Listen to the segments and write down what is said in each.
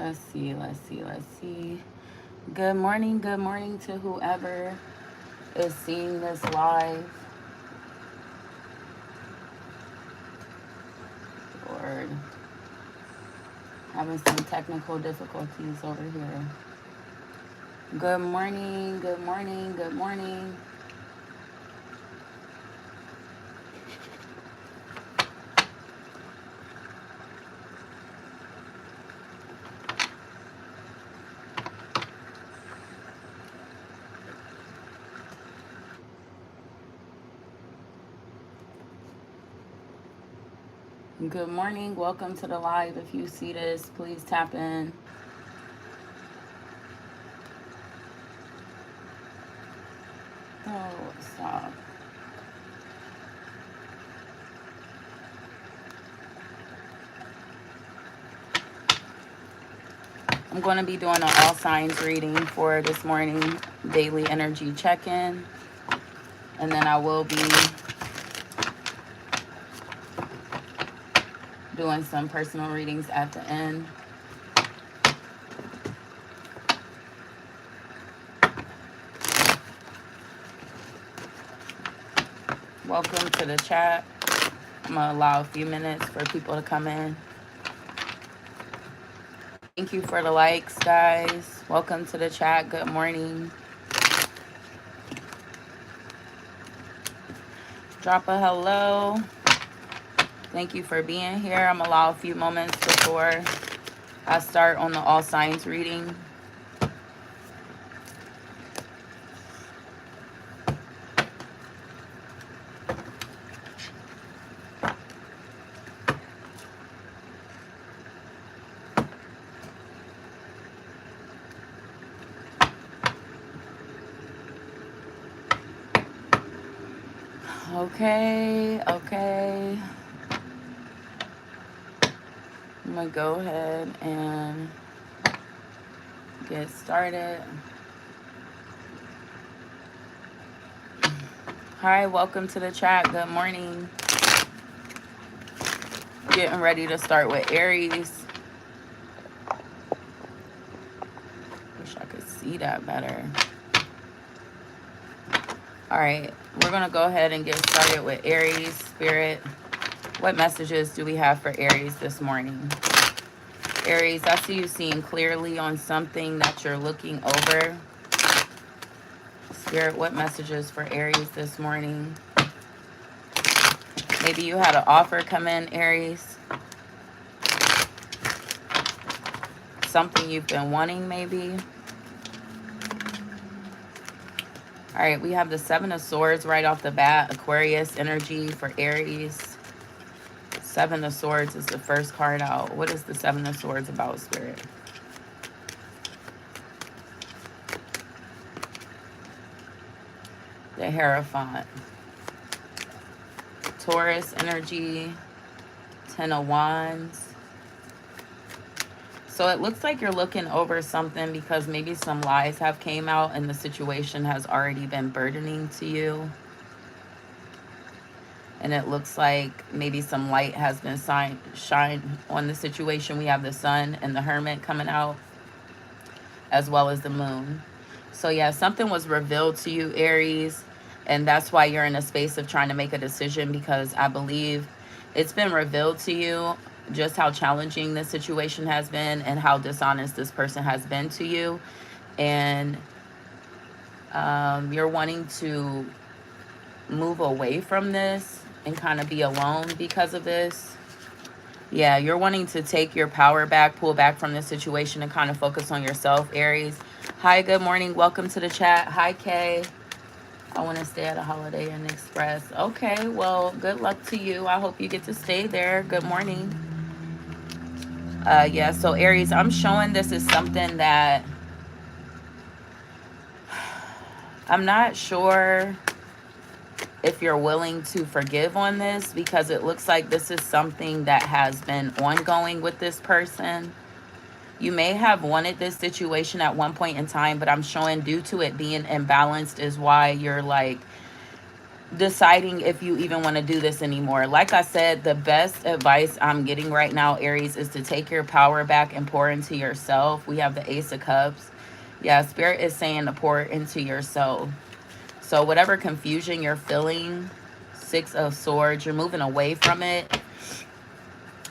Let's see, let's see, let's see. Good morning to whoever is seeing this live. Lord, having some technical difficulties over here. Good morning, good morning, good morning. Good morning, welcome to the live. If you see this, please tap in. Oh, stop. I'm going to be doing an all signs reading for this morning, daily energy check-in. And then I will be doing some personal readings at the end. Welcome to the chat. I'm going to allow a few minutes for people to come in. Thank you for the likes, guys. Welcome to the chat. Good morning. Drop a hello. Thank you for being here. I'm going to allow a few moments before I start on the all signs reading. Okay. I'm going to go ahead and get started. Hi, welcome to the chat. Good morning. Getting ready to start with Aries. Wish I could see that better. All right, we're going to go ahead and get started with Aries. Spirit, what messages do we have for Aries this morning? Aries, I see you seeing clearly on something that you're looking over. Spirit, what messages for Aries this morning? Maybe you had an offer come in, Aries. Something you've been wanting, maybe. All right, we have the Seven of Swords right off the bat. Aquarius energy for Aries. Seven of Swords is the first card out. What is the Seven of Swords about, Spirit? The Hierophant. Taurus energy. Ten of Wands. So it looks like you're looking over something because maybe some lies have came out and the situation has already been burdening to you. And it looks like maybe some light has been shined on the situation. We have the Sun and the Hermit coming out, as well as the Moon. So yeah, something was revealed to you, Aries, and that's why you're in a space of trying to make a decision, because I believe it's been revealed to you just how challenging this situation has been and how dishonest this person has been to you. And you're wanting to move away from this and kind of be alone because of this. Yeah, you're wanting to take your power back, pull back from this situation and kind of focus on yourself, Aries. Hi, good morning. Welcome to the chat. Hi, Kay. I want to stay at a Holiday Inn Express. Okay, well, good luck to you. I hope you get to stay there. Good morning. Yeah, so Aries, I'm showing this is something that I'm not sure if you're willing to forgive on this, because it looks like this is something that has been ongoing with this person. You may have wanted this situation at one point in time, but I'm showing due to it being imbalanced is why you're like deciding if you even want to do this anymore. Like I said, the best advice I'm getting right now, Aries, is to take your power back and pour into yourself. We have the Ace of Cups. Yeah, Spirit is saying to pour into yourself. So whatever confusion you're feeling, Six of Swords, you're moving away from it.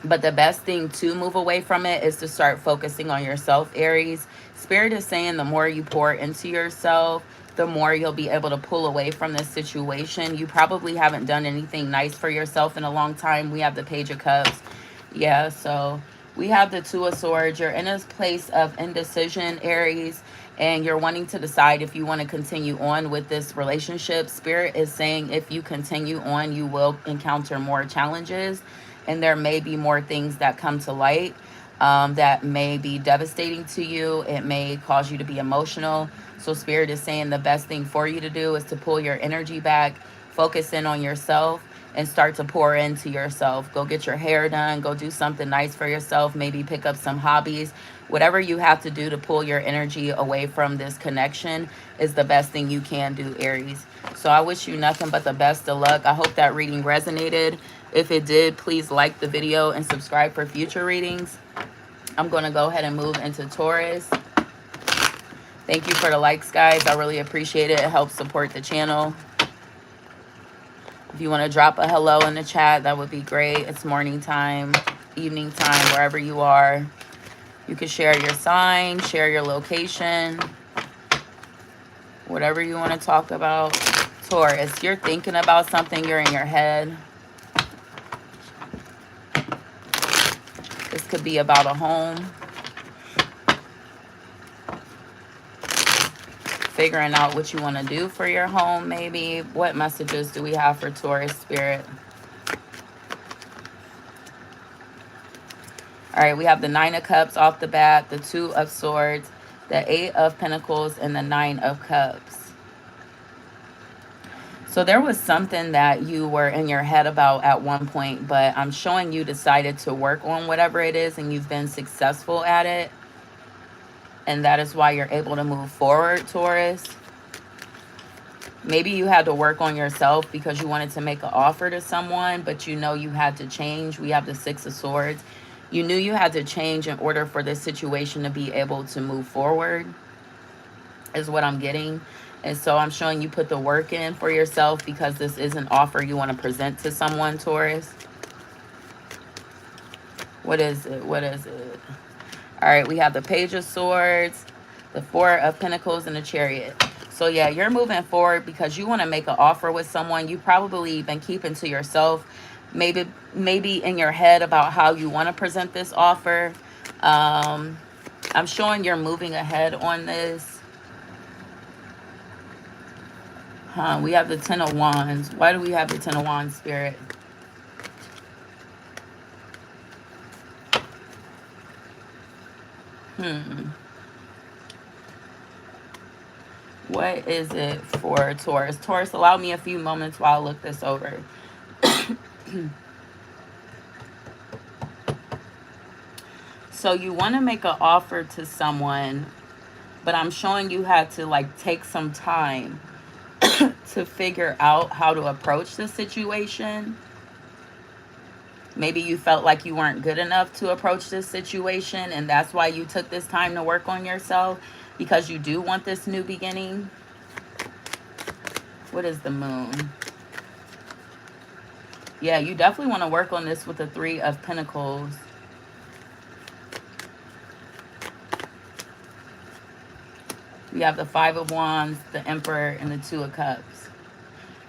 But the best thing to move away from it is to start focusing on yourself, Aries. Spirit is saying the more you pour into yourself, the more you'll be able to pull away from this situation. You probably haven't done anything nice for yourself in a long time. We have the Page of Cups. Yeah, so we have the Two of Swords. You're in a place of indecision, Aries, and you're wanting to decide if you want to continue on with this relationship. Spirit is saying if you continue on, you will encounter more challenges, and there may be more things that come to light that may be devastating to you. It may cause you to be emotional. So Spirit is saying the best thing for you to do is to pull your energy back, focus in on yourself, and start to pour into yourself. Go get your hair done. Go do something nice for yourself. Maybe pick up some hobbies. Whatever you have to do to pull your energy away from this connection is the best thing you can do, Aries. So I wish you nothing but the best of luck. I hope that reading resonated. If it did, please like the video and subscribe for future readings. I'm going to go ahead and move into Taurus. Thank you for the likes, guys. I really appreciate it. It helps support the channel. If you want to drop a hello in the chat, that would be great. It's morning time, evening time, wherever you are. You can share your sign, share your location, whatever you want to talk about. Taurus, you're thinking about something, you're in your head. This could be about a home. Figuring out what you want to do for your home, maybe. What messages do we have for Taurus, Spirit? All right, we have the Nine of Cups off the bat, the Two of Swords, the Eight of Pentacles, and the Nine of Cups. So there was something that you were in your head about at one point, but I'm showing you decided to work on whatever it is, and you've been successful at it. And that is why you're able to move forward, Taurus. Maybe you had to work on yourself because you wanted to make an offer to someone, but you know you had to change. We have the Six of Swords. You knew you had to change in order for this situation to be able to move forward, is what I'm getting. And so I'm showing you put the work in for yourself because this is an offer you want to present to someone, Taurus. What is it? What is it? All right, we have the Page of Swords, the Four of Pentacles, and the Chariot. So yeah, you're moving forward because you want to make an offer with someone. You probably been keeping to yourself, maybe in your head about how you want to present this offer. I'm showing you're moving ahead on this. We have the Ten of Wands. Why do we have the Ten of Wands, Spirit? What is it for Taurus? Taurus, allow me a few moments while I look this over. So you want to make an offer to someone, but I'm showing you had to like take some time to figure out how to approach the situation. Maybe you felt like you weren't good enough to approach this situation, and that's why you took this time to work on yourself, because you do want this new beginning. What is the Moon? Yeah, you definitely want to work on this with the Three of Pentacles. We have the Five of Wands, the Emperor, and the Two of Cups.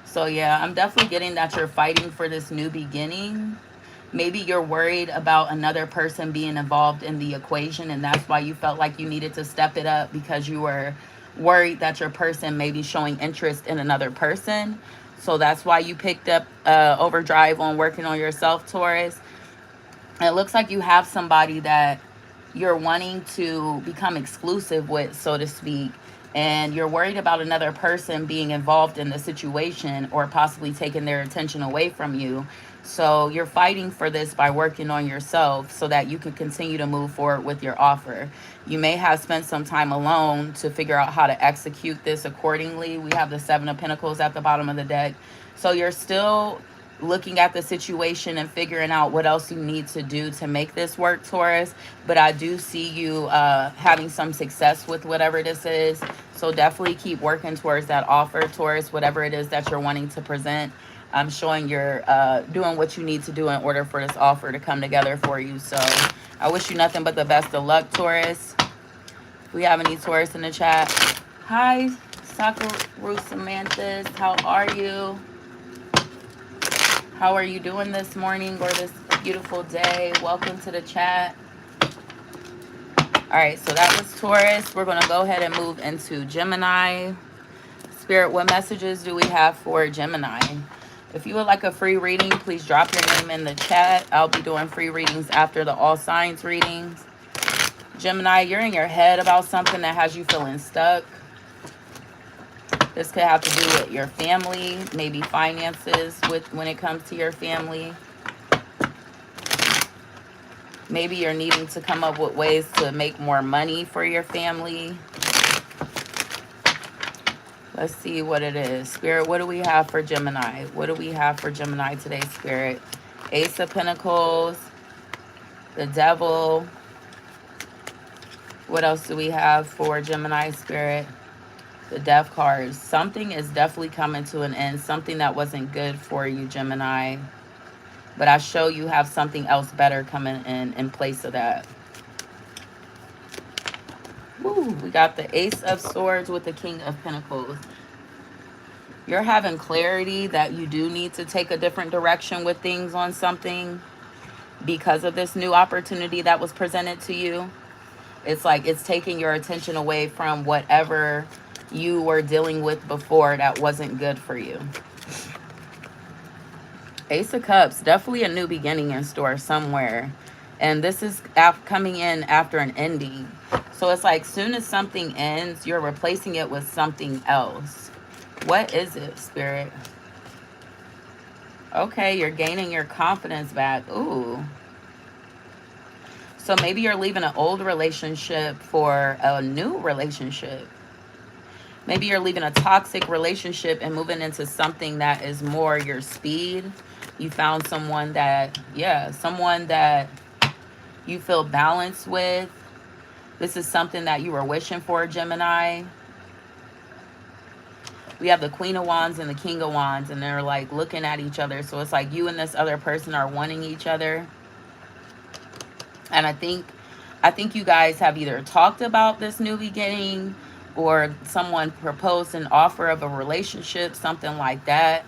So yeah, I'm definitely getting that you're fighting for this new beginning. Maybe you're worried about another person being involved in the equation, and that's why you felt like you needed to step it up, because you were worried that your person may be showing interest in another person. So that's why you picked up overdrive on working on yourself, Taurus. And it looks like you have somebody that you're wanting to become exclusive with, so to speak. and you're worried about another person being involved in the situation or possibly taking their attention away from you. So you're fighting for this by working on yourself so that you can continue to move forward with your offer. You may have spent some time alone to figure out how to execute this accordingly. We have the Seven of Pentacles at the bottom of the deck. So you're still looking at the situation and figuring out what else you need to do to make this work, Taurus. But I do see you having some success with whatever this is. So definitely keep working towards that offer, Taurus, whatever it is that you're wanting to present. I'm showing you're doing what you need to do in order for this offer to come together for you. So I wish you nothing but the best of luck, Taurus. If we have any Taurus in the chat. Hi, Sakaru Samanthas. How are you? How are you doing this morning or this beautiful day? Welcome to the chat. All right, so that was Taurus. We're going to go ahead and move into Gemini. Spirit, what messages do we have for Gemini? If you would like a free reading, please drop your name in the chat. I'll be doing free readings after the all signs readings. Gemini, you're in your head about something that has you feeling stuck. This could have to do with your family, maybe finances when it comes to your family. Maybe you're needing to come up with ways to make more money for your family. Let's see what it is. Spirit, what do we have for Gemini? What do we have for Gemini today, Spirit? Ace of Pentacles, the Devil. What else do we have for Gemini, Spirit? The Death cards. Something is definitely coming to an end. Something that wasn't good for you, Gemini. But I show you have something else better coming in place of that. Woo, we got the Ace of Swords with the King of Pentacles. You're having clarity that you do need to take a different direction with things on something because of this new opportunity that was presented to you. It's like it's taking your attention away from whatever you were dealing with before that wasn't good for you. Ace of Cups, definitely a new beginning in store somewhere. And this is coming in after an ending. So it's like soon as something ends, you're replacing it with something else. What is it, Spirit? Okay, you're gaining your confidence back. Ooh. So maybe you're leaving an old relationship for a new relationship. Maybe you're leaving a toxic relationship and moving into something that is more your speed. You found someone that, someone that you feel balanced with. This is something that you were wishing for, Gemini. We have the Queen of Wands and the King of Wands, and they're like looking at each other. So it's like you and this other person are wanting each other. And I think you guys have either talked about this new beginning or someone proposed an offer of a relationship, something like that.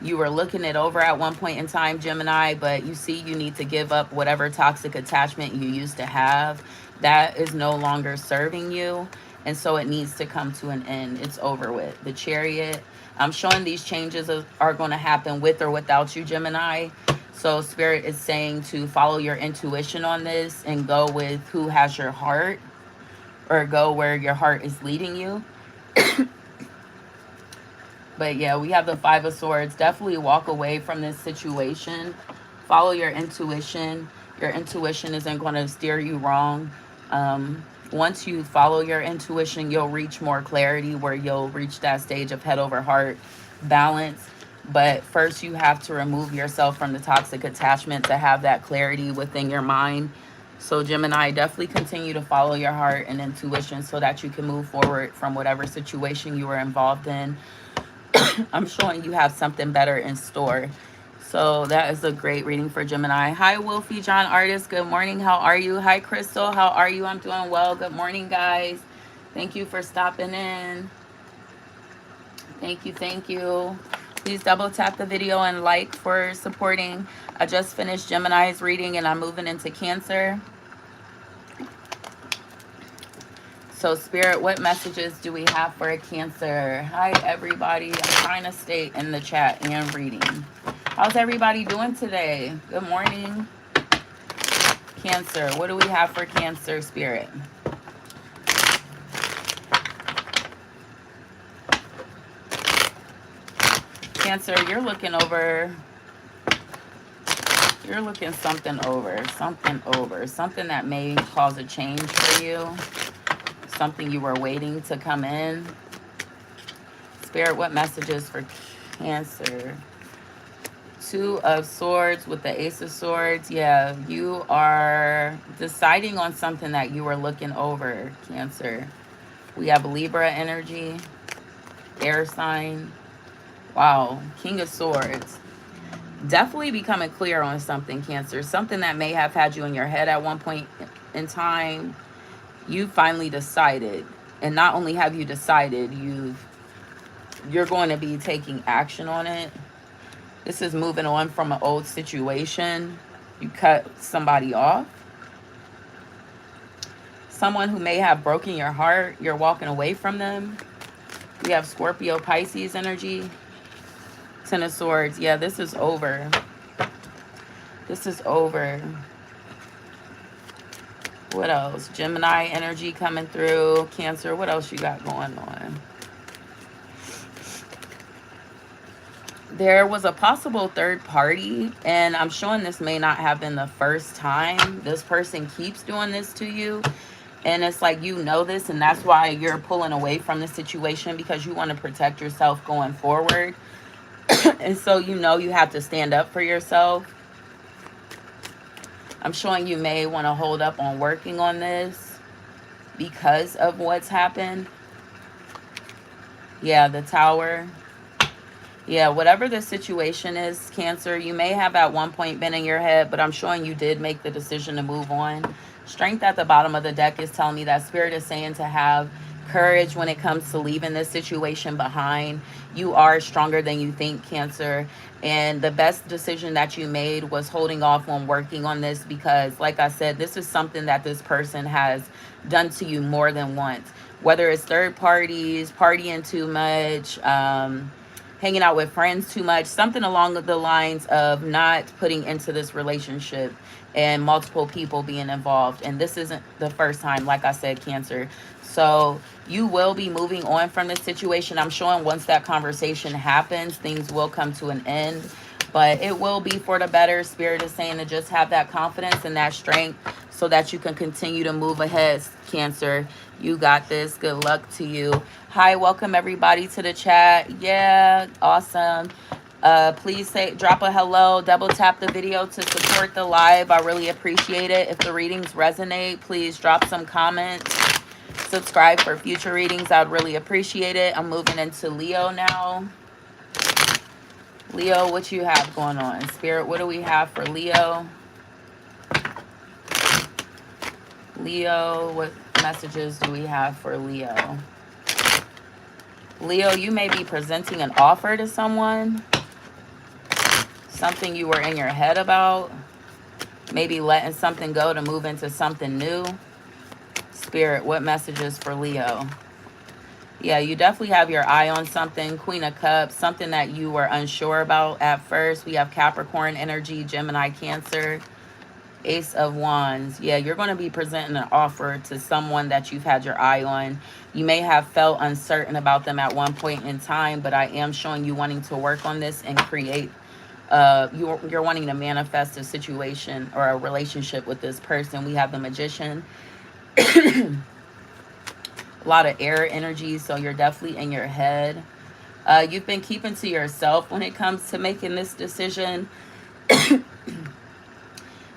You were looking it over at one point in time, Gemini, but you see you need to give up whatever toxic attachment you used to have. That is no longer serving you. And so it needs to come to an end. It's over with. The Chariot. I'm showing these changes are going to happen with or without you, Gemini. So Spirit is saying to follow your intuition on this and go with who has your heart, or go where your heart is leading you. But yeah, we have the Five of Swords. Definitely walk away from this situation. Follow your intuition. Your intuition isn't going to steer you wrong. Once you follow your intuition, you'll reach more clarity where you'll reach that stage of head over heart balance. But first you have to remove yourself from the toxic attachment to have that clarity within your mind. So Gemini, definitely continue to follow your heart and intuition so that you can move forward from whatever situation you were involved in. I'm showing you have something better in store. So that is a great reading for Gemini. Hi, Wolfie John Artist. Good morning. How are you? Hi, Crystal. How are you? I'm doing well. Good morning, guys. Thank you for stopping in. Thank you. Thank you. Please double tap the video and like for supporting. I just finished Gemini's reading and I'm moving into Cancer. So Spirit, what messages do we have for a Cancer? Hi, everybody. I'm trying to stay in the chat and reading. How's everybody doing today? Good morning. Cancer, what do we have for Cancer, Spirit? Cancer, you're looking over. You're looking something over. Something that may cause a change for you. Something you were waiting to come in. Spirit, what messages for Cancer? Two of Swords with the Ace of Swords. Yeah, you are deciding on something that you were looking over, Cancer. We have Libra energy, air sign. Wow, King of Swords. Definitely becoming clear on something, Cancer. Something that may have had you in your head at one point in time. You finally decided. And not only have you decided, you're going to be taking action on it. This is moving on from an old situation. You cut somebody off. Someone who may have broken your heart, you're walking away from them. We have Scorpio, Pisces energy. Ten of Swords. Yeah, this is over. This is over. What else? Gemini energy coming through. Cancer, what else you got going on? There was a possible third party, and I'm showing this may not have been the first time. This person keeps doing this to you, and it's like you know this, and that's why you're pulling away from the situation, because you want to protect yourself going forward. And so you know you have to stand up for yourself. I'm showing you may want to hold up on working on this because of what's happened. Yeah, the Tower. Yeah, whatever the situation is, Cancer, you may have at one point been in your head, but I'm showing you did make the decision to move on. Strength at the bottom of the deck is telling me that Spirit is saying to have courage when it comes to leaving this situation behind. You are stronger than you think, Cancer. And the best decision that you made was holding off on working on this because, like I said, this is something that this person has done to you more than once. Whether it's third parties, partying too much, hanging out with friends too much, something along the lines of not putting into this relationship and multiple people being involved. And this isn't the first time, like I said, Cancer. So you will be moving on from this situation. I'm showing once that conversation happens, things will come to an end, but it will be for the better. Spirit is saying to just have that confidence and that strength so that you can continue to move ahead, Cancer. You got this. Good luck to you. Hi, welcome everybody to the chat. Yeah, awesome. Please drop a hello, double tap the video to support the live. I really appreciate it. If the readings resonate, please drop some comments. Subscribe for future readings. I'd really appreciate it. I'm moving into Leo now. Leo, what you have going on? Spirit, what do we have for Leo? Leo, what messages do we have for Leo? Leo, you may be presenting an offer to someone. Something you were in your head about. Maybe letting something go to move into something new. Spirit, what messages for Leo? Yeah, you definitely have your eye on something. Queen of Cups, something that you were unsure about at first. We have Capricorn energy, Gemini, Cancer. Ace of Wands. Yeah, you're going to be presenting an offer to someone that you've had your eye on. You may have felt uncertain about them at one point in time, but I am showing you wanting to work on this and create, you're wanting to manifest a situation or a relationship with this person. We have the Magician. A lot of air energy, so you're definitely in your head. You've been keeping to yourself when it comes to making this decision.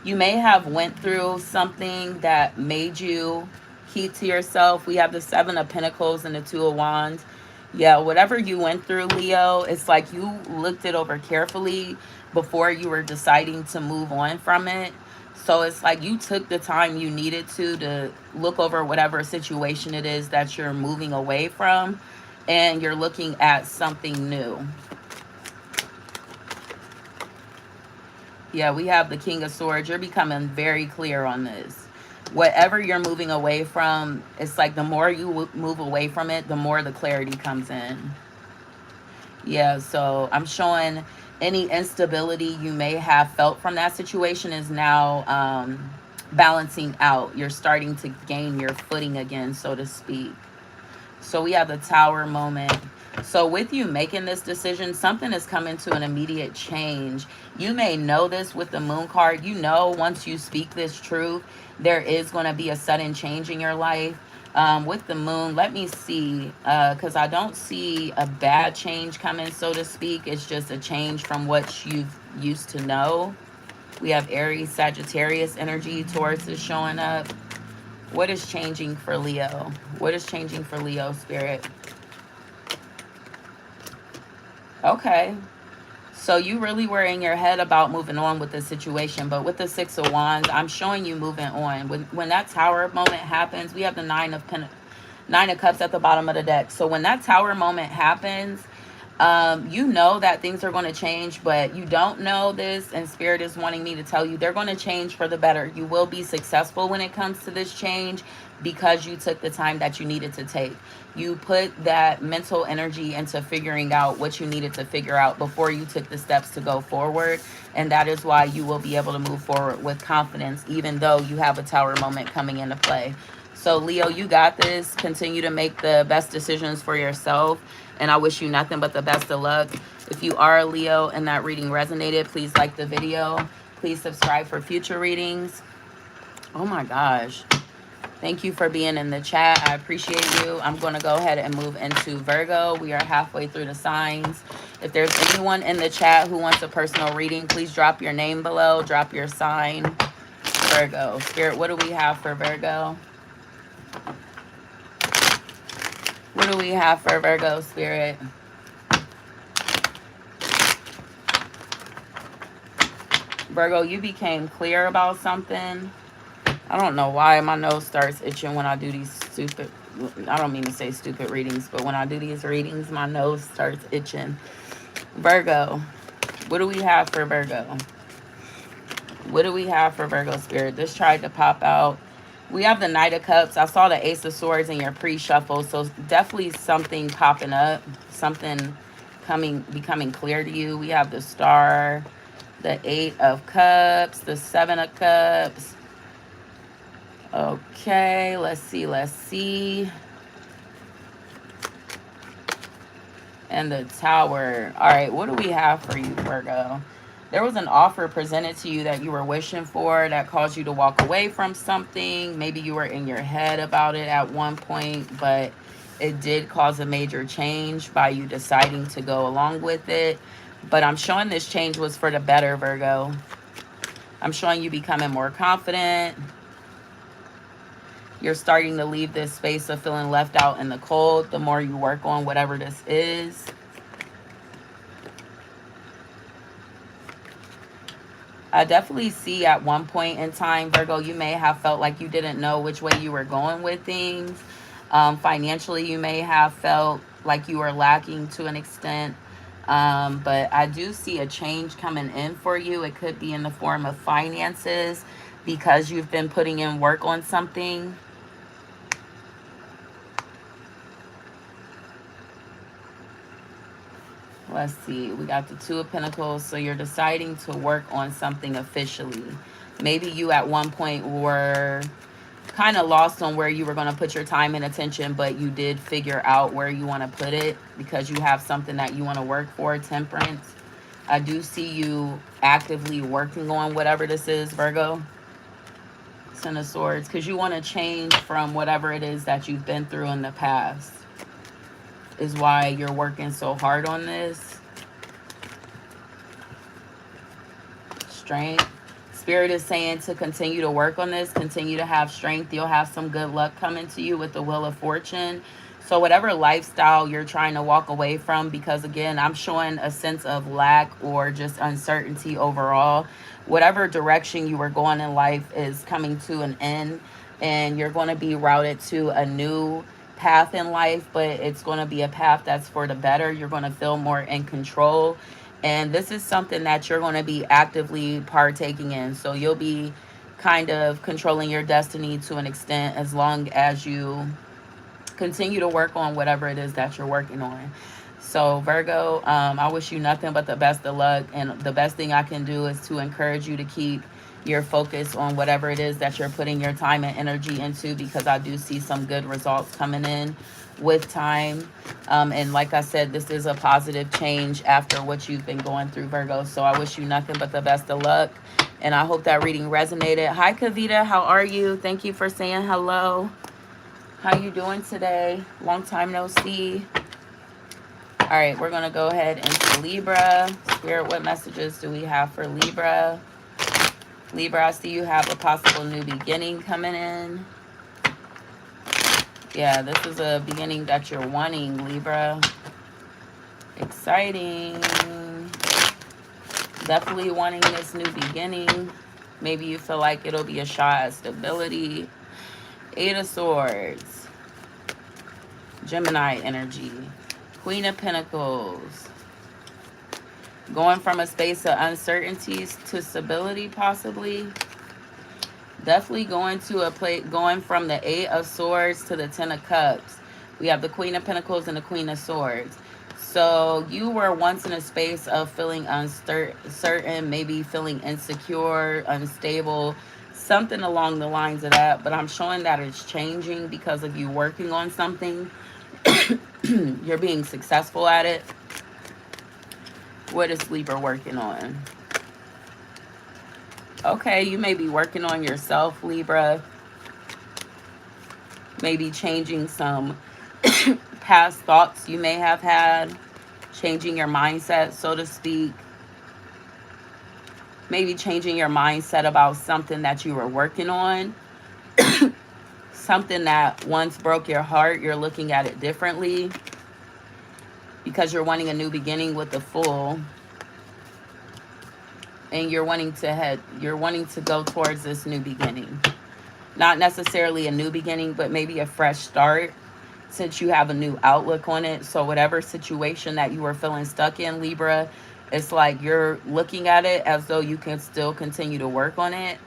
You may have went through something that made you keep to yourself. We have the Seven of Pentacles and the Two of Wands. Yeah, whatever you went through, Leo, it's like you looked it over carefully before you were deciding to move on from it. So it's like you took the time you needed to look over whatever situation it is that you're moving away from, and you're looking at something new. Yeah, we have the King of Swords. You're becoming very clear on this. Whatever you're moving away from, it's like the more you move away from it, the more the clarity comes in. Yeah, so I'm showing any instability you may have felt from that situation is now balancing out. You're starting to gain your footing again, so to speak. So we have the Tower moment. So with you making this decision, something is coming to an immediate change. You may know this with the moon card. You know, once you speak this truth, there is going to be a sudden change in your life. With the moon, let me see, because I don't see a bad change coming, so to speak. It's just a change from what you've used to know. We have Aries, Sagittarius energy. Taurus is showing up. What is changing for Leo? What is changing for Leo, Spirit? Okay. So you really were in your head about moving on with the situation, but with the Six of Wands, I'm showing you moving on. When that Tower moment happens, we have the Nine of Cups at the bottom of the deck. So when that Tower moment happens, you know that things are going to change, but you don't know this, and Spirit is wanting me to tell you they're going to change for the better. You will be successful when it comes to this change because you took the time that you needed to take. You put that mental energy into figuring out what you needed to figure out before you took the steps to go forward, and that is why you will be able to move forward with confidence, even though you have a Tower moment coming into play. So Leo, you got this. Continue to make the best decisions for yourself, and I wish you nothing but the best of luck. If you are a Leo and that reading resonated, please like the video. Please subscribe for future readings. Oh my gosh. Thank you for being in the chat. I appreciate you. I'm going to go ahead and move into Virgo. We are halfway through the signs. If there's anyone in the chat who wants a personal reading, please drop your name below. Drop your sign. Virgo. Spirit, what do we have for Virgo? What do we have for Virgo, Spirit? Virgo, you became clear about something. I don't know why my nose starts itching when I do these stupid, I don't mean to say stupid readings, but when I do these readings, my nose starts itching. Virgo, what do we have for Virgo? What do we have for Virgo, Spirit? This tried to pop out. We have the Knight of Cups. I saw the Ace of Swords in your pre-shuffle, so definitely something popping up, something becoming clear to you. We have the Star, the Eight of Cups, the Seven of Cups. Okay, let's see. And the Tower. All right, what do we have for you, Virgo? There was an offer presented to you that you were wishing for that caused you to walk away from something. Maybe you were in your head about it at one point, but it did cause a major change by you deciding to go along with it. But I'm showing this change was for the better, Virgo. I'm showing you becoming more confident. You're starting to leave this space of feeling left out in the cold the more you work on whatever this is. I definitely see at one point in time, Virgo, you may have felt like you didn't know which way you were going with things. Financially, you may have felt like you were lacking to an extent. But I do see a change coming in for you. It could be in the form of finances because you've been putting in work on something. Let's see. We got the Two of Pentacles. So you're deciding to work on something officially. Maybe you at one point were kind of lost on where you were going to put your time and attention, but you did figure out where you want to put it because you have something that you want to work for. Temperance. I do see you actively working on whatever this is, Virgo. Ten of Swords. Because you want to change from whatever it is that you've been through in the past. Is why you're working so hard on this. Strength. Spirit is saying to continue to work on this, continue to have strength. You'll have some good luck coming to you with the Wheel of Fortune. So whatever lifestyle you're trying to walk away from, because again, I'm showing a sense of lack or just uncertainty overall. Whatever direction you were going in life is coming to an end, and you're going to be routed to a new path in life, but it's going to be a path that's for the better. You're going to feel more in control, and this is something that you're going to be actively partaking in. So you'll be kind of controlling your destiny to an extent as long as you continue to work on whatever it is that you're working on. So Virgo, I wish you nothing but the best of luck, and the best thing I can do is to encourage you to keep your focus on whatever it is that you're putting your time and energy into, because I do see some good results coming in with time. And like I said, this is a positive change after what you've been going through, Virgo. So I wish you nothing but the best of luck. And I hope that reading resonated. Hi, Kavita. How are you? Thank you for saying hello. How you doing today? Long time no see. All right, we're going to go ahead into Libra. Spirit, what messages do we have for Libra? Libra, I see you have a possible new beginning coming in. Yeah, this is a beginning that you're wanting, Libra. Exciting. Definitely wanting this new beginning. Maybe you feel like it'll be a shot at stability. Eight of Swords. Gemini energy. Queen of Pentacles. Going from a space of uncertainties to stability, possibly. Definitely going to a place, going from the Eight of Swords to the Ten of Cups. We have the Queen of Pentacles and the Queen of Swords. So you were once in a space of feeling uncertain, maybe feeling insecure, unstable, something along the lines of that. But I'm showing that it's changing because of you working on something. You're being successful at it. What is Libra working on? Okay, you may be working on yourself, Libra. Maybe changing some past thoughts you may have had. Changing your mindset, so to speak. Maybe changing your mindset about something that you were working on. Something that once broke your heart, you're looking at it differently. Because you're wanting a new beginning with the Fool. And you're wanting to go towards this new beginning. Not necessarily a new beginning, but maybe a fresh start, since you have a new outlook on it. So whatever situation that you were feeling stuck in, Libra, it's like you're looking at it as though you can still continue to work on it.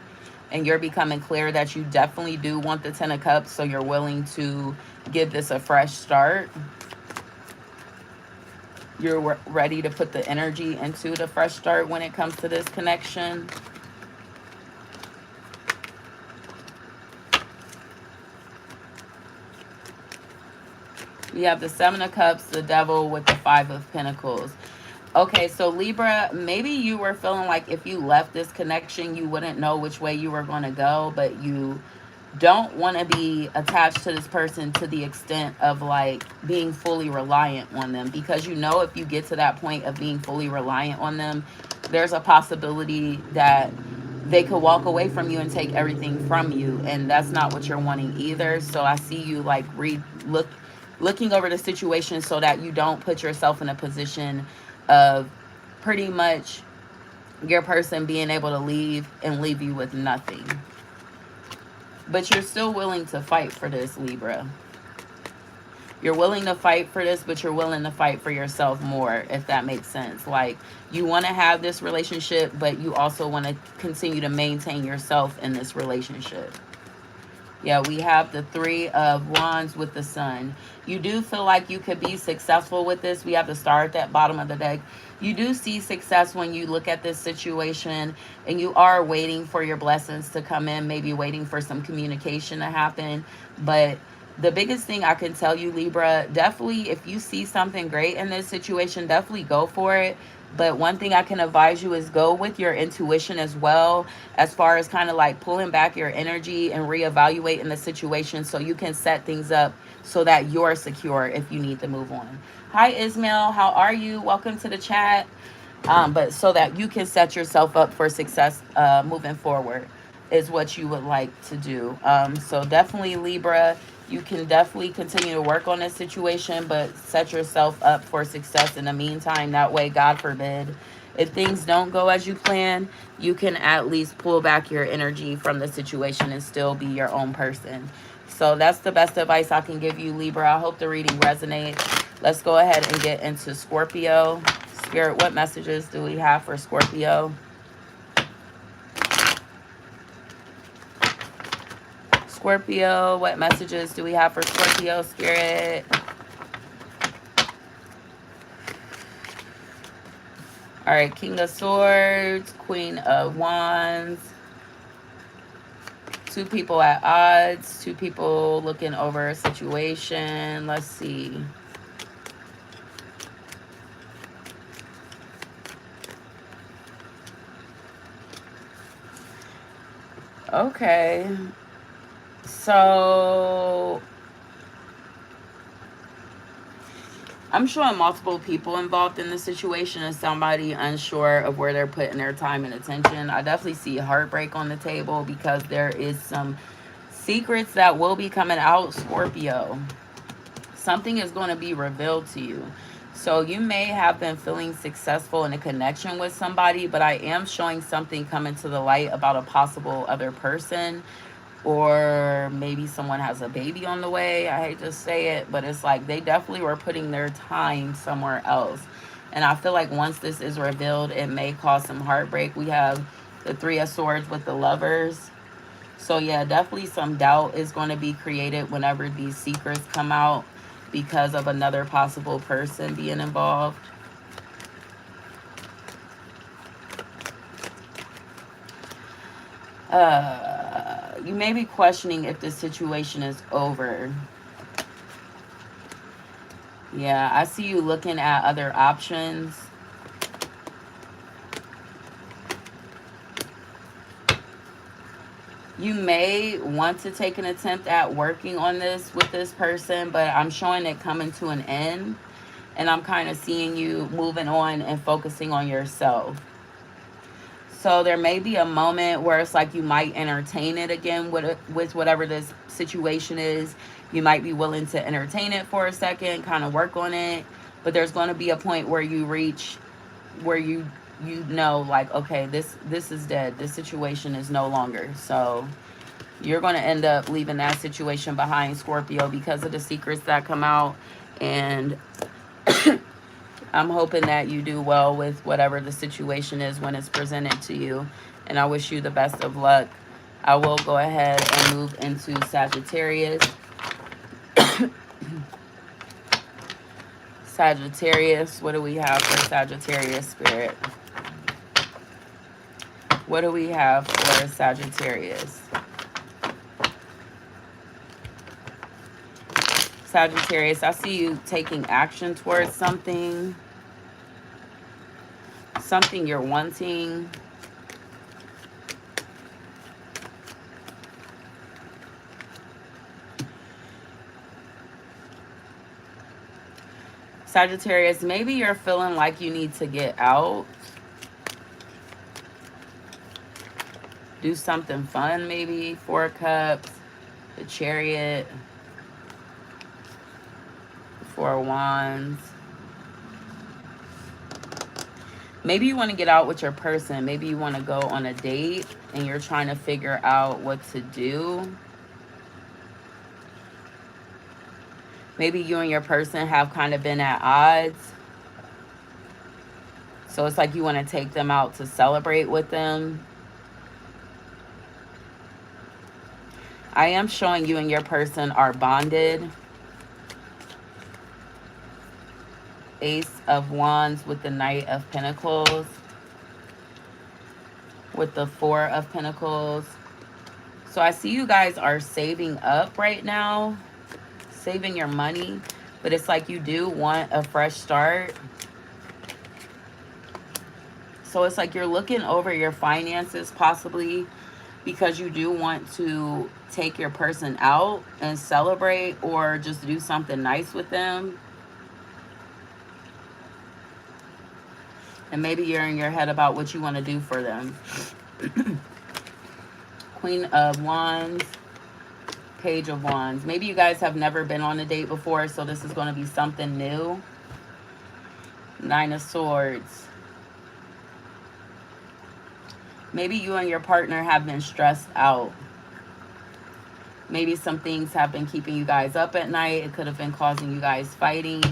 And you're becoming clear that you definitely do want the Ten of Cups. So you're willing to give this a fresh start. You're ready to put the energy into the fresh start when it comes to this connection. We have the Seven of Cups, the Devil with the Five of Pentacles. Okay, so Libra, maybe you were feeling like if you left this connection, you wouldn't know which way you were going to go, but you don't want to be attached to this person to the extent of like being fully reliant on them, because you know if you get to that point of being fully reliant on them, there's a possibility that they could walk away from you and take everything from you, and that's not what you're wanting either. So I see you like looking over the situation so that you don't put yourself in a position of pretty much your person being able to leave and leave you with nothing. But you're still willing to fight for this, Libra. You're willing to fight for this, but you're willing to fight for yourself more, if that makes sense. Like, you want to have this relationship, but you also want to continue to maintain yourself in this relationship. Yeah, we have the Three of Wands with the Sun. You do feel like you could be successful with this. We have the Star at that bottom of the deck. You do see success when you look at this situation, and you are waiting for your blessings to come in, maybe waiting for some communication to happen. But the biggest thing I can tell you, Libra, definitely if you see something great in this situation, definitely go for it. But one thing I can advise you is go with your intuition as well, as far as kind of like pulling back your energy and reevaluating the situation so you can set things up so that you're secure if you need to move on. Hi, Ismail. How are you? Welcome to the chat. But so that you can set yourself up for success moving forward is what you would like to do. So definitely, Libra, you can definitely continue to work on this situation, but set yourself up for success in the meantime. That way, God forbid, if things don't go as you plan, you can at least pull back your energy from the situation and still be your own person. So that's the best advice I can give you, Libra. I hope the reading resonates. Let's go ahead and get into Scorpio. Spirit, what messages do we have for Scorpio? Scorpio, what messages do we have for Scorpio, Spirit? All right, King of Swords, Queen of Wands, Two people at odds. Two people looking over a situation. Let's see. Okay. So I'm showing multiple people involved in the situation and somebody unsure of where they're putting their time and attention. I definitely see heartbreak on the table because there is some secrets that will be coming out, Scorpio. Something is going to be revealed to you. So you may have been feeling successful in a connection with somebody, but I am showing something coming to the light about a possible other person, or maybe someone has a baby on the way. I hate to say it, but it's like they definitely were putting their time somewhere else. And I feel like once this is revealed, it may cause some heartbreak. We have the Three of Swords with the Lovers. So yeah, definitely some doubt is going to be created whenever these secrets come out because of another possible person being involved. You may be questioning if this situation is over. Yeah, I see you looking at other options. You may want to take an attempt at working on this with this person, but I'm showing it coming to an end. And I'm kind of seeing you moving on and focusing on yourself. So there may be a moment where it's like you might entertain it again with whatever this situation is. You might be willing to entertain it for a second, kind of work on it. But there's going to be a point where you reach where you know, like, okay, this is dead. This situation is no longer. So you're going to end up leaving that situation behind, Scorpio, because of the secrets that come out. And I'm hoping that you do well with whatever the situation is when it's presented to you. And I wish you the best of luck. I will go ahead and move into Sagittarius. Sagittarius, what do we have for Sagittarius, Spirit? What do we have for Sagittarius? Sagittarius, I see you taking action towards something. Something you're wanting. Sagittarius, maybe you're feeling like you need to get out. Do something fun, maybe. Four of Cups, the Chariot, Four of Wands. Maybe you want to get out with your person. Maybe you want to go on a date and you're trying to figure out what to do. Maybe you and your person have kind of been at odds. So it's like you want to take them out to celebrate with them. I am showing you and your person are bonded. Ace of Wands with the Knight of Pentacles. With the Four of Pentacles. So I see you guys are saving up right now. Saving your money. But it's like you do want a fresh start. So it's like you're looking over your finances possibly because you do want to take your person out and celebrate or just do something nice with them. And maybe you're in your head about what you want to do for them. Queen of Wands, Page of Wands. Maybe you guys have never been on a date before, so this is going to be something new. Nine of Swords. Maybe you and your partner have been stressed out. Maybe some things have been keeping you guys up at night. It could have been causing you guys fighting.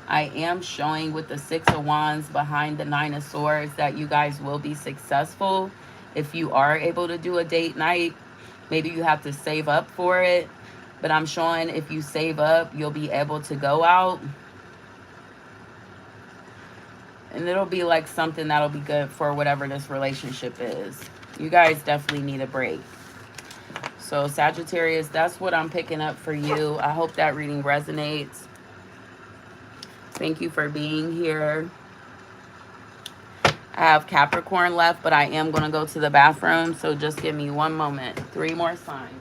I am showing with the Six of Wands behind the Nine of Swords that you guys will be successful if you are able to do a date night. Maybe you have to save up for it. But I'm showing if you save up, you'll be able to go out. And it'll be like something that'll be good for whatever this relationship is. You guys definitely need a break. So Sagittarius, that's what I'm picking up for you. I hope that reading resonates. Thank you for being here. I have Capricorn left, but I am going to go to the bathroom. So just give me one moment. 3 more signs.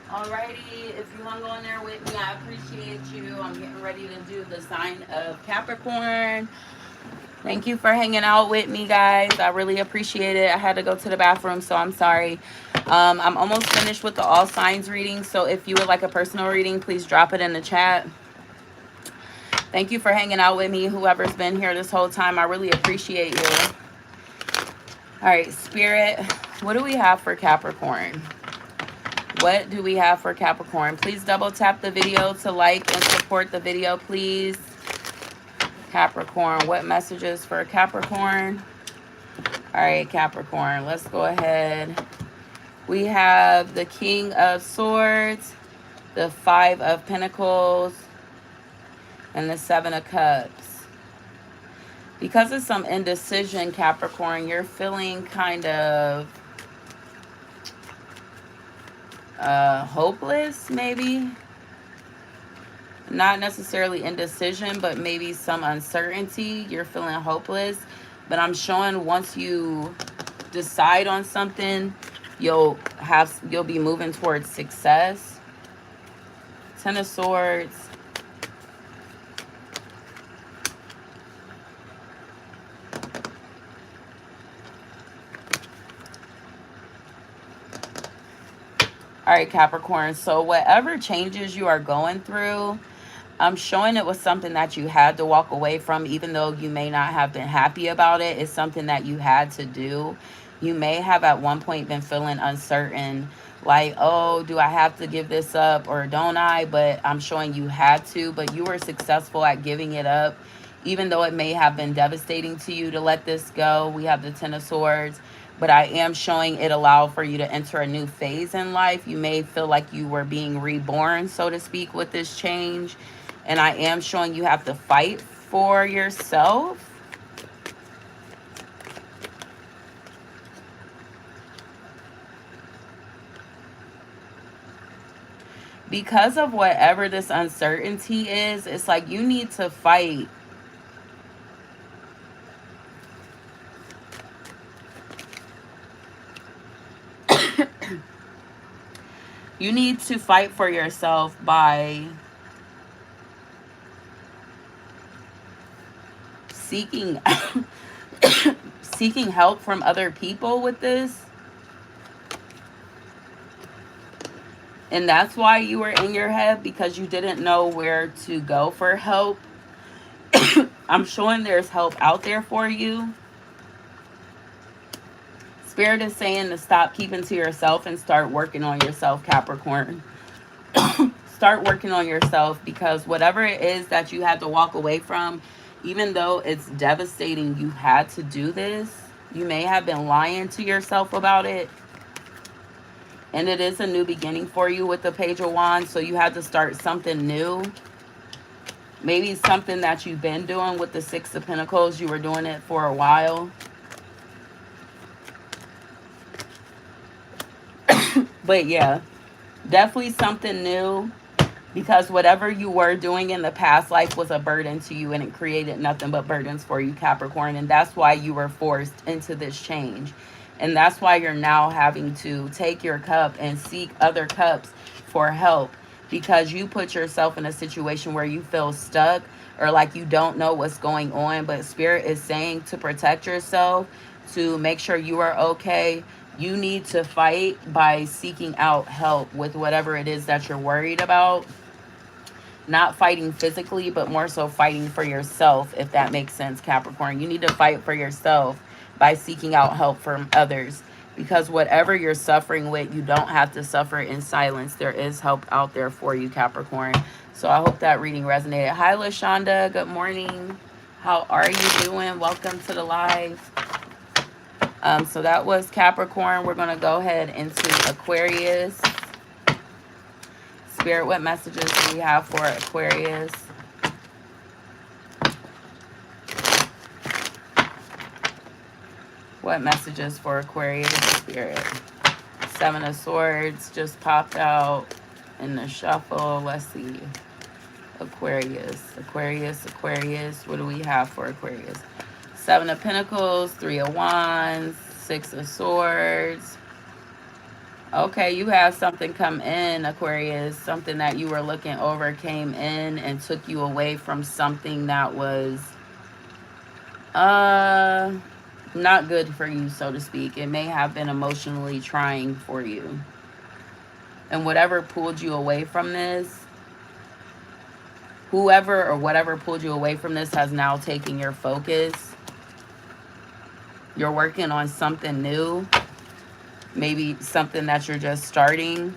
Alrighty, if you hung on there with me, I appreciate you. I'm getting ready to do the sign of Capricorn. Thank you for hanging out with me, guys. I really appreciate it. I had to go to the bathroom, so I'm sorry. I'm almost finished with the all signs reading, so if you would like a personal reading, please drop it in the chat. Thank you for hanging out with me, whoever's been here this whole time. I really appreciate you. All right, Spirit, what do we have for Capricorn? What do we have for Capricorn? Please double tap the video to like and support the video, please. Capricorn, what messages for Capricorn? All right, Capricorn, let's go ahead. We have the King of Swords, the 5 of Pentacles, and the 7 of Cups. Because of some indecision, Capricorn, you're feeling kind of hopeless, maybe. Not necessarily indecision, but maybe some uncertainty. You're feeling hopeless. But I'm showing once you decide on something, you'll be moving towards success. 10 of Swords. All right, Capricorn. So whatever changes you are going through, I'm showing it was something that you had to walk away from, even though you may not have been happy about it. It's something that you had to do. You may have at one point been feeling uncertain, like, oh, do I have to give this up or don't I? But I'm showing you had to, but you were successful at giving it up, even though it may have been devastating to you to let this go. We have the 10 of Swords. But I am showing it allowed for you to enter a new phase in life. You may feel like you were being reborn, so to speak, with this change. And I am showing you have to fight for yourself. Because of whatever this uncertainty is, it's like you need to fight. You need to fight for yourself by seeking seeking help from other people with this. And that's why you were in your head, because you didn't know where to go for help. I'm showing there's help out there for you. Spirit is saying to stop keeping to yourself and start working on yourself, Capricorn. Start working on yourself, because whatever it is that you had to walk away from, even though it's devastating, you had to do this. You may have been lying to yourself about it. And it is a new beginning for you with the Page of Wands, so you had to start something new. Maybe something that you've been doing with the 6 of Pentacles. You were doing it for a while. But yeah, definitely something new, because whatever you were doing in the past life was a burden to you, and it created nothing but burdens for you, Capricorn. And that's why you were forced into this change. And that's why you're now having to take your cup and seek other cups for help, because you put yourself in a situation where you feel stuck or like you don't know what's going on. But Spirit is saying to protect yourself, to make sure you are okay. You need to fight by seeking out help with whatever it is that you're worried about. Not fighting physically, but more so fighting for yourself, if that makes sense, Capricorn. You need to fight for yourself by seeking out help from others. Because whatever you're suffering with, you don't have to suffer in silence. There is help out there for you, Capricorn. So I hope that reading resonated. Hi, LaShonda. Good morning. How are you doing? Welcome to the live. So that was Capricorn. We're going to go ahead into Aquarius. Spirit, what messages do we have for Aquarius? What messages for Aquarius, Spirit? Seven of Swords just popped out in the shuffle. Let's see. Aquarius. What do we have for Aquarius? Seven of Pentacles, Three of Wands, Six of Swords. Okay, you have something come in, Aquarius. Something that you were looking over came in and took you away from something that was not good for you, so to speak. It may have been emotionally trying for you. And whatever pulled you away from this, whoever or whatever pulled you away from this has now taken your focus. You're working on something new. Maybe something that you're just starting.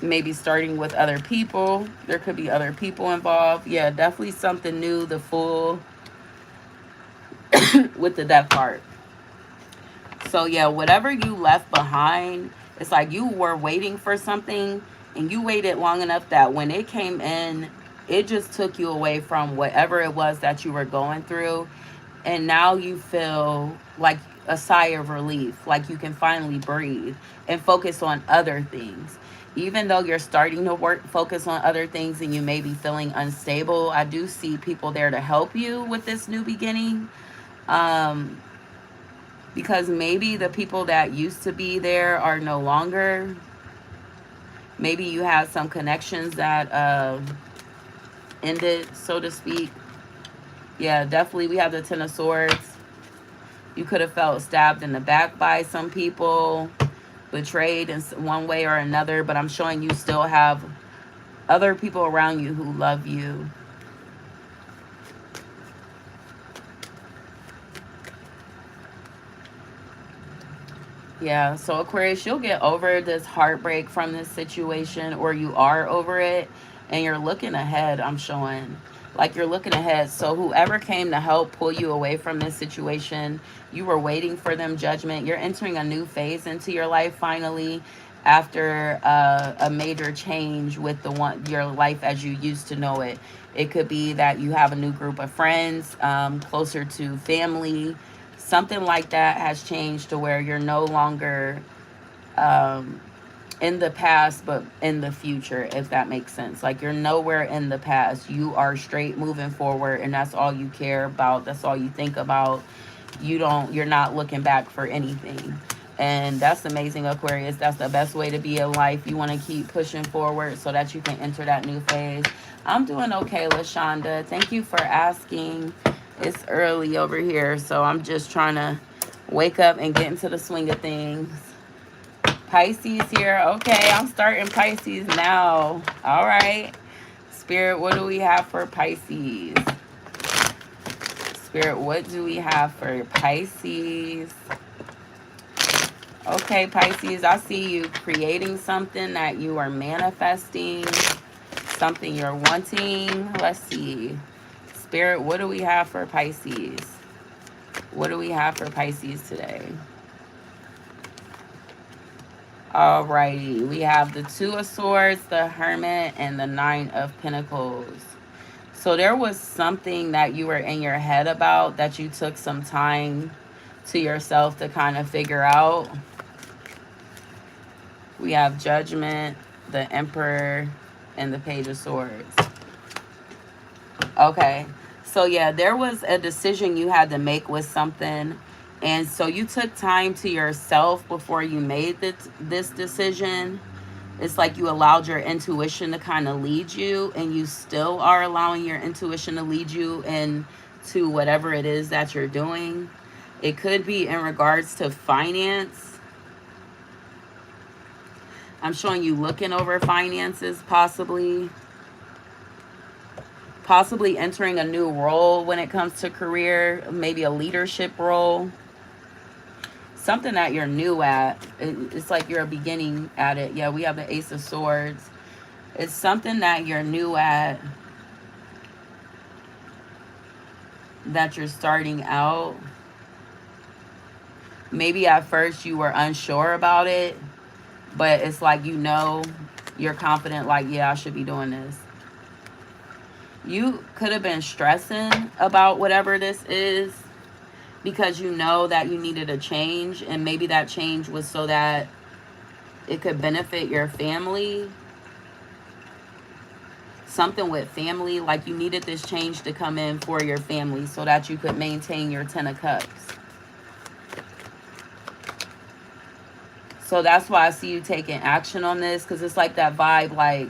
Maybe starting with other people. There could be other people involved. Yeah, definitely something new. The Fool with the Death card. So yeah, whatever you left behind, it's like you were waiting for something and you waited long enough that when it came in, it just took you away from whatever it was that you were going through. And now you feel like a sigh of relief, like you can finally breathe and focus on other things. Even though you're starting to focus on other things and you may be feeling unstable, I do see people there to help you with this new beginning. Because maybe the people that used to be there are no longer. Maybe you had some connections that ended, so to speak. Yeah, definitely we have the Ten of Swords. You could have felt stabbed in the back by some people, betrayed in one way or another, but I'm showing you still have other people around you who love you. Yeah, so Aquarius, you'll get over this heartbreak from this situation, or you are over it, and you're looking ahead, I'm showing. Like you're looking ahead. So whoever came to help pull you away from this situation, you were waiting for them judgment. You're entering a new phase into your life finally, after a major change with your life as you used to know it. It could be that you have a new group of friends, closer to family. Something like that has changed to where you're no longer in the past, but in the future, if that makes sense. Like you're nowhere in the past. You are straight moving forward, and that's all you care about. That's all you think about. You're not looking back for anything. And that's amazing, Aquarius. That's the best way to be in life. You want to keep pushing forward so that you can enter that new phase. I'm doing okay, LaShonda. Thank you for asking. It's early over here, so I'm just trying to wake up and get into the swing of things. Pisces here. Okay, I'm starting Pisces now. All right. Spirit, what do we have for Pisces? Spirit, what do we have for Pisces? Okay, Pisces, I see you creating something that you are manifesting, something you're wanting. Let's see. Spirit, what do we have for Pisces? What do we have for Pisces today? Alrighty, we have the Two of Swords, the Hermit, and the Nine of Pentacles. So there was something that you were in your head about that you took some time to yourself to kind of figure out. We have Judgment, the Emperor, and the Page of Swords. Okay, so yeah, there was a decision you had to make with something. And so you took time to yourself before you made this decision. It's like you allowed your intuition to kind of lead you, and you still are allowing your intuition to lead you into whatever it is that you're doing. It could be in regards to finance. I'm showing you looking over finances, possibly entering a new role when it comes to career, maybe a leadership role, something that you're new at. It's like you're beginning at it. Yeah, we have the Ace of Swords. It's something that you're new at, that you're starting out. Maybe at first you were unsure about it, but it's like, you know, you're confident, like, yeah, I should be doing this. You could have been stressing about whatever this is because you know that you needed a change, and maybe that change was so that it could benefit your family. Something with family, like you needed this change to come in for your family so that you could maintain your 10 of Cups. So that's why I see you taking action on this, because it's like that vibe, like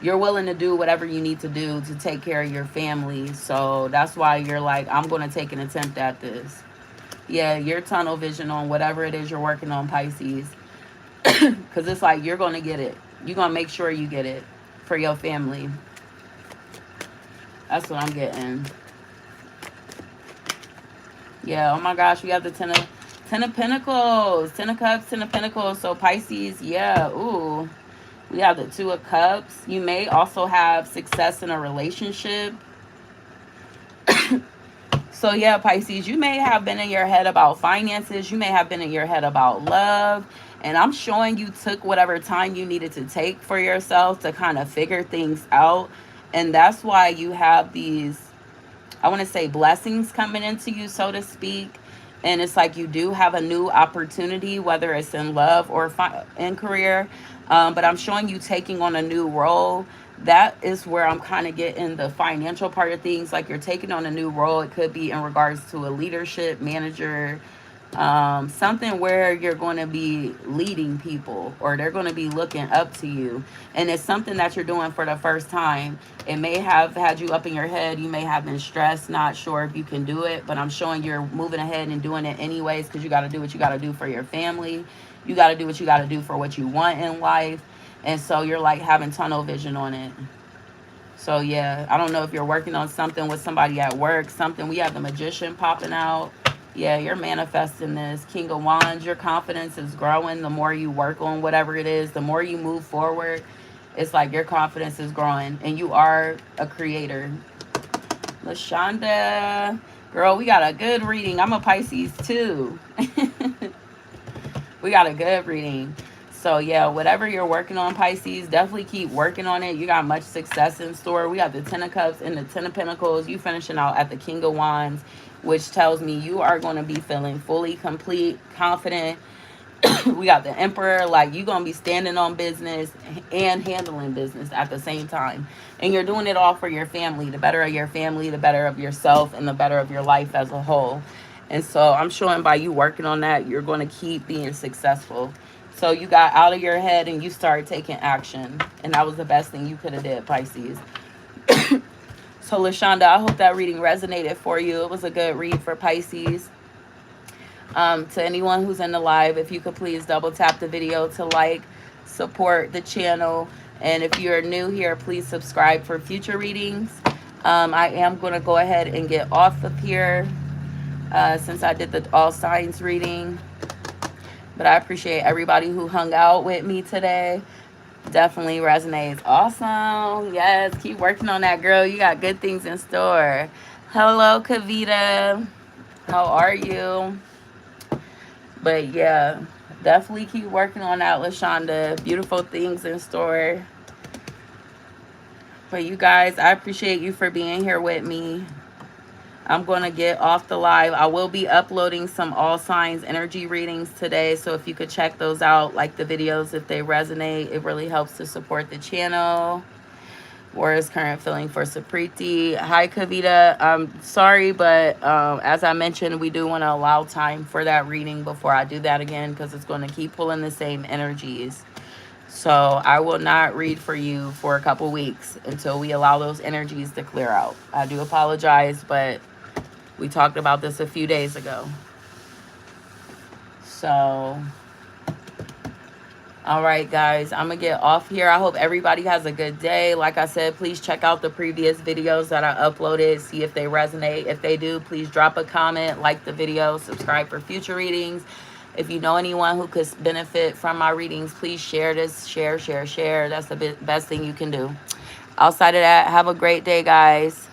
you're willing to do whatever you need to do to take care of your family. So that's why you're like, I'm going to take an attempt at this. Yeah, your tunnel vision on whatever it is you're working on, Pisces. Because it's like you're going to get it. You're going to make sure you get it for your family. That's what I'm getting. Yeah, oh my gosh, we have the Ten of Pentacles. 10 of Cups, 10 of Pentacles. So Pisces, yeah, ooh. We have the 2 of Cups. You may also have success in a relationship. So yeah, Pisces, you may have been in your head about finances. You may have been in your head about love. And I'm showing you took whatever time you needed to take for yourself to kind of figure things out. And that's why you have these, I want to say, blessings coming into you, so to speak. And it's like you do have a new opportunity, whether it's in love or in career. But I'm showing you taking on a new role. That is where I'm kind of getting the financial part of things. Like you're taking on a new role. It could be in regards to a leadership manager, something where you're going to be leading people or they're going to be looking up to you. And it's something that you're doing for the first time. It may have had you up in your head. You may have been stressed, not sure if you can do it, but I'm showing you're moving ahead and doing it anyways, because you got to do what you got to do for your family. You got to do what you got to do for what you want in life. And so you're like having tunnel vision on it. So yeah, I don't know if you're working on something with somebody at work, something. We have the Magician popping out. Yeah, you're manifesting this. King of Wands, your confidence is growing. The more you work on whatever it is, the more you move forward, it's like your confidence is growing. And you are a creator. LaShonda, girl, we got a good reading. I'm a Pisces too. We got a good reading. So yeah, whatever you're working on, Pisces, definitely keep working on it. You got much success in store. We got the 10 of Cups and the 10 of Pentacles. You finishing out at the King of Wands, which tells me you are going to be feeling fully complete, confident. We got the Emperor, like you're going to be standing on business and handling business at the same time. And you're doing it all for your family. The better of your family, the better of yourself, and the better of your life as a whole. And so I'm showing by you working on that, you're going to keep being successful. So you got out of your head and you started taking action. And that was the best thing you could have did, Pisces. So, LaShonda, I hope that reading resonated for you. It was a good read for Pisces. To anyone who's in the live, if you could please double tap the video to like, support the channel. And if you're new here, please subscribe for future readings. I am going to go ahead and get off of here since I did the all signs reading. But I appreciate everybody who hung out with me today. Definitely resonates. Awesome. Yes, keep working on that, girl. You got good things in store. Hello, Kavita. How are you? But yeah, definitely keep working on that, LaShonda. Beautiful things in store. But you guys, I appreciate you for being here with me. I'm going to get off the live. I will be uploading some all signs energy readings today. So if you could check those out, like the videos, if they resonate, it really helps to support the channel. War is current feeling for Sapriti. Hi, Kavita. I'm sorry, but as I mentioned, we do want to allow time for that reading before I do that again, because it's going to keep pulling the same energies. So I will not read for you for a couple weeks until we allow those energies to clear out. I do apologize, but we talked about this a few days ago. So All right, guys, I'm going to get off here. I hope everybody has a good day. Like I said, please check out the previous videos that I uploaded. See if they resonate. If they do, please drop a comment, like the video, subscribe for future readings. If you know anyone who could benefit from my readings, please share this. Share. That's the best thing you can do. Outside of that, have a great day, guys.